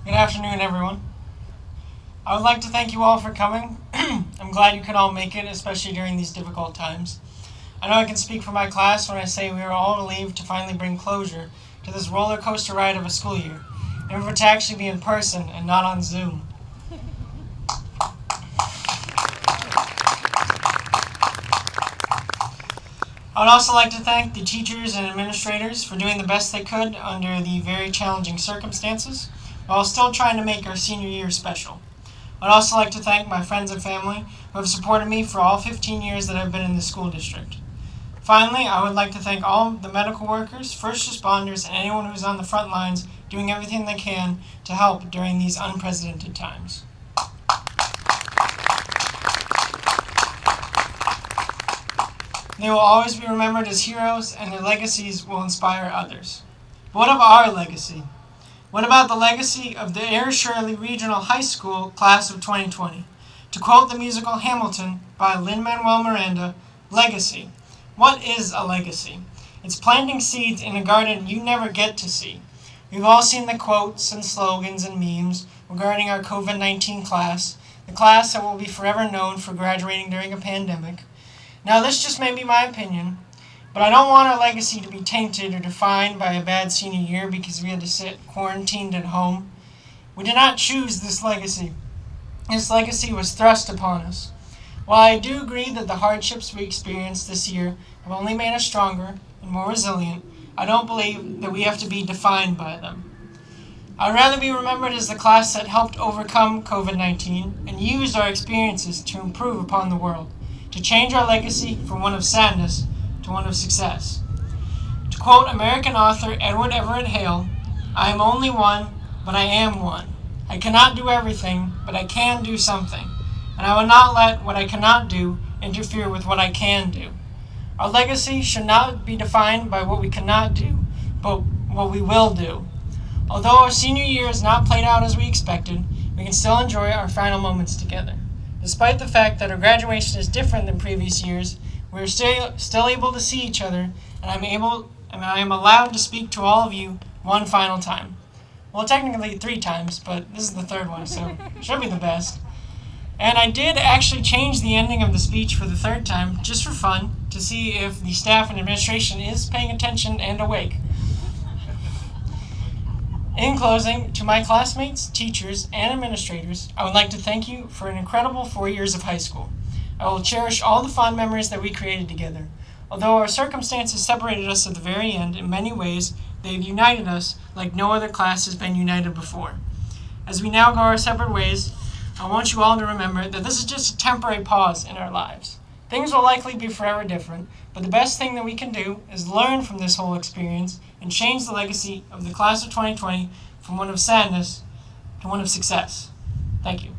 Good afternoon, everyone. I would like to thank you all for coming. I'm glad you could all make it, especially during these difficult times. I know I can speak for my class when I say we are all relieved to finally bring closure to this roller coaster ride of a school year, and for it to actually be in person and not on Zoom. I would also like to thank the teachers and administrators for doing the best they could under the very challenging circumstances, while still trying to make our senior year special. I'd also like to thank my friends and family who have supported me for all 15 years that I've been in the school district. Finally, I would like to thank all the medical workers, first responders, and anyone who's on the front lines doing everything they can to help during these unprecedented times. They will always be remembered as heroes, and their legacies will inspire others. But what of our legacy? What about the legacy of the Ayer Shirley Regional High School class of 2020? To quote the musical Hamilton by Lin-Manuel Miranda, legacy. What is a legacy? It's planting seeds in a garden you never get to see. We've all seen the quotes and slogans and memes regarding our COVID-19 class, the class that will be forever known for graduating during a pandemic. Now, this just may be my opinion, but I don't want our legacy to be tainted or defined by a bad senior year because we had to sit quarantined at home. We did not choose this legacy. This legacy was thrust upon us. While I do agree that the hardships we experienced this year have only made us stronger and more resilient, I don't believe that we have to be defined by them. I'd rather be remembered as the class that helped overcome COVID-19 and used our experiences to improve upon the world, to change our legacy from one of sadness to one of success. To quote American author Edward Everett Hale, I am only one, but I am one. I cannot do everything, but I can do something. And I will not let what I cannot do interfere with what I can do. Our legacy should not be defined by what we cannot do, but what we will do. Although our senior year has not played out as we expected, we can still enjoy our final moments together. Despite the fact that our graduation is different than previous years, we are still able to see each other, and I am allowed to speak to all of you one final time. Well, technically 3 times, but this is the 3rd one, so it should be the best. And I did actually change the ending of the speech for the 3rd time, just for fun, to see if the staff and administration is paying attention and awake. In closing, to my classmates, teachers, and administrators, I would like to thank you for an incredible 4 years of high school. I will cherish all the fond memories that we created together. Although our circumstances separated us at the very end, in many ways, they have united us like no other class has been united before. As we now go our separate ways, I want you all to remember that this is just a temporary pause in our lives. Things will likely be forever different, but the best thing that we can do is learn from this whole experience and change the legacy of the class of 2020 from one of sadness to one of success. Thank you.